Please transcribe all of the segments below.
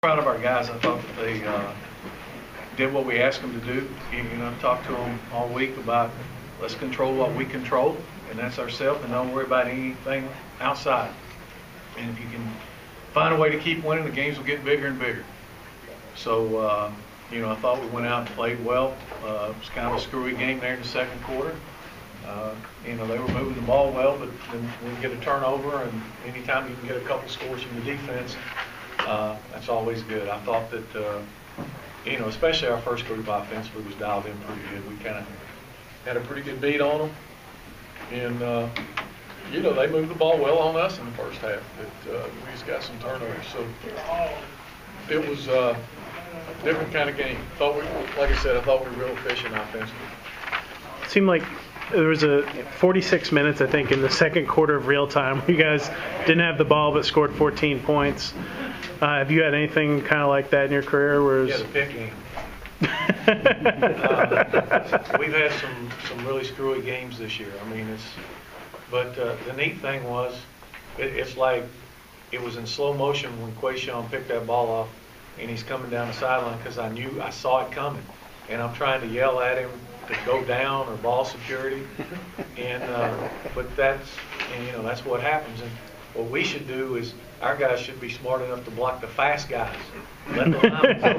Proud of our guys. I thought that they did what we asked them to do. Talked to them all week about let's control what we control, and that's ourselves, and don't worry about anything outside. And if you can find a way to keep winning, the games will get bigger and bigger. So, I thought we went out and played well. It was kind of a screwy game there in the second quarter. They were moving the ball well, but then we get a turnover, and anytime you can get a couple scores from the defense, that's always good. I thought that, especially our first group offensively was dialed in pretty good. We kind of had a pretty good beat on them, and they moved the ball well on us in the first half. But we just got some turnovers, so it was a different kind of game. Like I said, I thought we were real efficient offensively. It seemed like there was a 46 minutes, I think, in the second quarter of real time where you guys didn't have the ball but scored 14 points. Have you had anything kind of like that in your career? Yeah, the pick game. We've had some really screwy games this year. But the neat thing was, it's like it was in slow motion when Quayshawn picked that ball off, and he's coming down the sideline because I saw it coming, and I'm trying to yell at him to go down or ball security, but that's what happens. And what we should do is our guys should be smart enough to block the fast guys. Let the linemen go.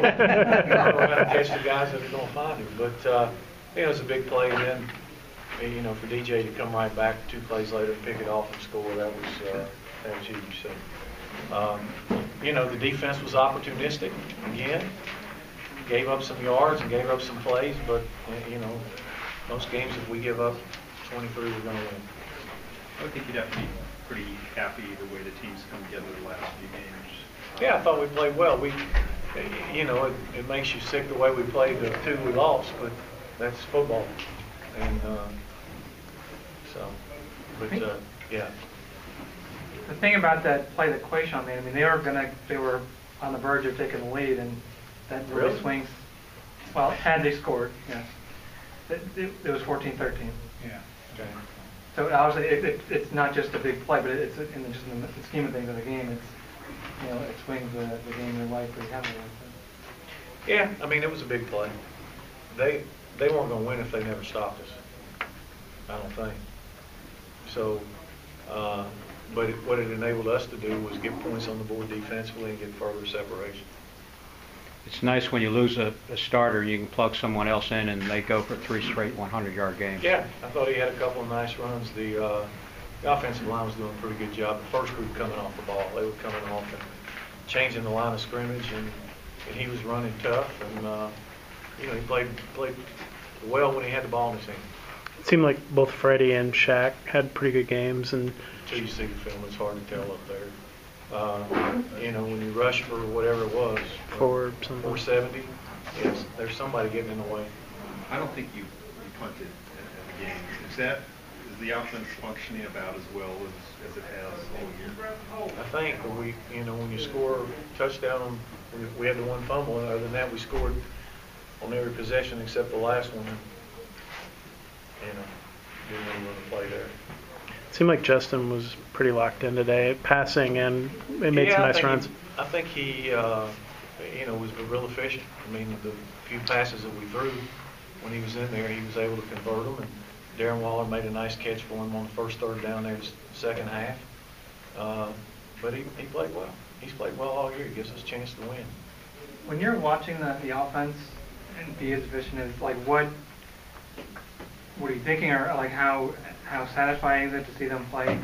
We're going to catch the guys that are going to find him. But it's a big play, and then for DJ to come right back 2 plays later and pick it off and score, that was huge. So the defense was opportunistic again. Gave up some yards and gave up some plays, but most games if we give up 23, we're going to win. I would think you'd have to be pretty happy the way the team's come together the last few games. Yeah, I thought we played well. It makes you sick the way we played the 2 we lost, but that's football. And yeah. The thing about that play that Quayshawn made, they were on the verge of taking the lead, and that really swings. Well, had they scored, yes. It was 14-13. Yeah. Okay. So obviously, it's not just a big play, but it's in the scheme of things of the game. It swings the game in a way pretty heavily. Yeah, it was a big play. They weren't going to win if they never stopped us. I don't think. So, but what it enabled us to do was get points on the board defensively and get further separation. It's nice when you lose a starter, you can plug someone else in and they go for 3 straight 100-yard games. Yeah, I thought he had a couple of nice runs. The offensive line was doing a pretty good job. The first group coming off the ball, they were coming off and changing the line of scrimmage, and he was running tough, and he played well when he had the ball in his hand. It seemed like both Freddie and Shaq had pretty good games, and until you see the film, it's hard to tell up there. When you rush for whatever it was, 470, yes, there's somebody getting in the way. I don't think you punted in the game. Is the offense functioning about as well as it has all year? I think when you score a touchdown, we had the 1 fumble, and other than that, we scored on every possession except the last one. Didn't really want to play there. It seemed like Justin was pretty locked in today, passing, and it made some nice runs. I think he, was real efficient. The few passes that we threw when he was in there, he was able to convert them, and Darren Waller made a nice catch for him on the first 3rd down there in the second half. But he played well. He's played well all year. He gives us a chance to win. When you're watching the offense and be as efficient as, what are you thinking, or how satisfying is it to see them play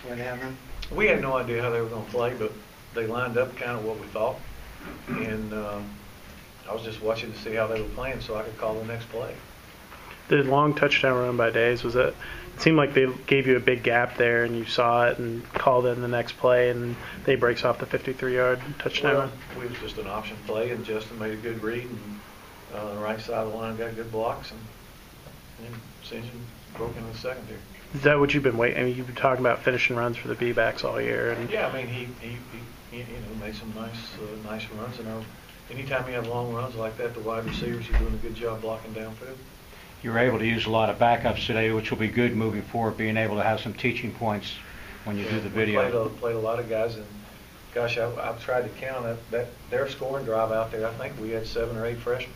the way they have been? We had no idea how they were going to play, but they lined up kind of what we thought. And I was just watching to see how they were playing so I could call the next play. The long touchdown run by Days, it seemed like they gave you a big gap there, and you saw it and called in the next play, and they breaks off the 53-yard touchdown run. It was just an option play, and Justin made a good read, and on the right side of the line got good blocks, and St. John broke into the secondary. Is that what you've been waiting? You've been talking about finishing runs for the B-backs all year. And yeah, he made some nice runs, and anytime you have long runs like that, the wide receivers are doing a good job blocking downfield. You were able to use a lot of backups today, which will be good moving forward, being able to have some teaching points when you do the video. We played a lot of guys, and Gosh, I've tried to count that their scoring drive out there. I think we had 7 or 8 freshmen.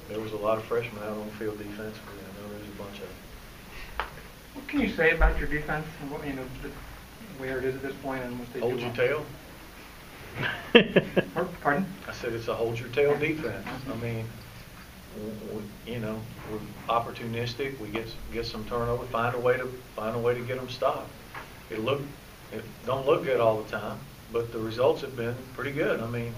There was a lot of freshmen out on the field defensively. I know there's a bunch of them. What can you say about your defense and what, where it is at this point and what they Hold do? your tail. Pardon? I said it's a hold your tail defense. I mean, we're opportunistic. We get some turnover. Find a way to get them stopped. It don't look good all the time, but the results have been pretty good. I mean,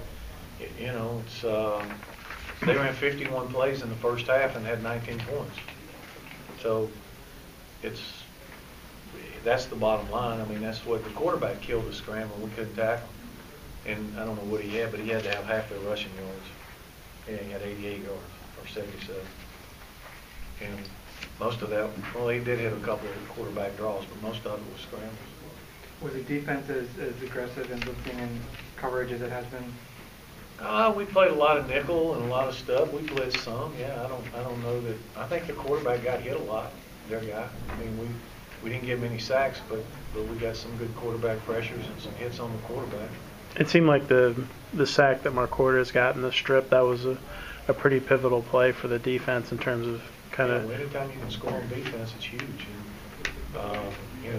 it's they ran 51 plays in the first half and had 19 points. So that's the bottom line. I mean, that's what the quarterback killed the scramble. We couldn't tackle him. And I don't know what he had, but he had to have half their rushing yards. Yeah, he had 88 yards or 77. And most of that, well, he did hit a couple of quarterback draws, but most of it was scrambles. Was the defense as aggressive in looking in coverage as it has been? We played a lot of nickel and a lot of stuff. We blitzed some. Yeah, I don't know that. I think the quarterback got hit a lot. Their guy. I mean, we didn't get many sacks, but we got some good quarterback pressures and some hits on the quarterback. It seemed like the sack that Marquardt got in the strip, that was a pretty pivotal play for the defense in terms of kind of. Anytime you can score on defense, it's huge. And,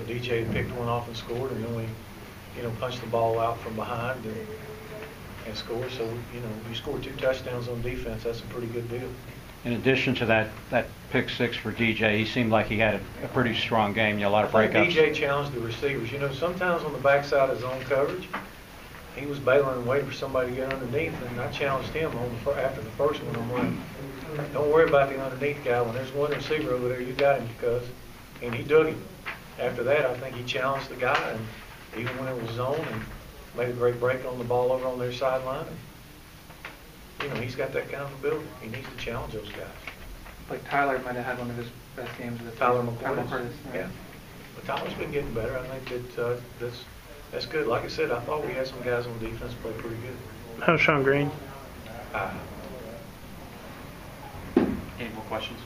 DJ picked one off and scored, and then we, punched the ball out from behind and scored. So, you score 2 touchdowns on defense, that's a pretty good deal. In addition to that pick 6 for DJ, he seemed like he had a pretty strong game. A lot of breakups. DJ challenged the receivers. Sometimes on the backside of zone coverage, he was bailing and waiting for somebody to get underneath, and I challenged him after the first one. I'm like, don't worry about the underneath guy. When there's one receiver over there, you got him, and he dug him. After that, I think he challenged the guy, and even when it was zone, and made a great break on the ball over on their sideline. And, he's got that kind of ability. He needs to challenge those guys. Like Tyler might have had one of his best games. Tyler McCourt. Right. Yeah. But Tyler's been getting better. I think that that's good. Like I said, I thought we had some guys on defense play pretty good. How's Sean Green? Any more questions?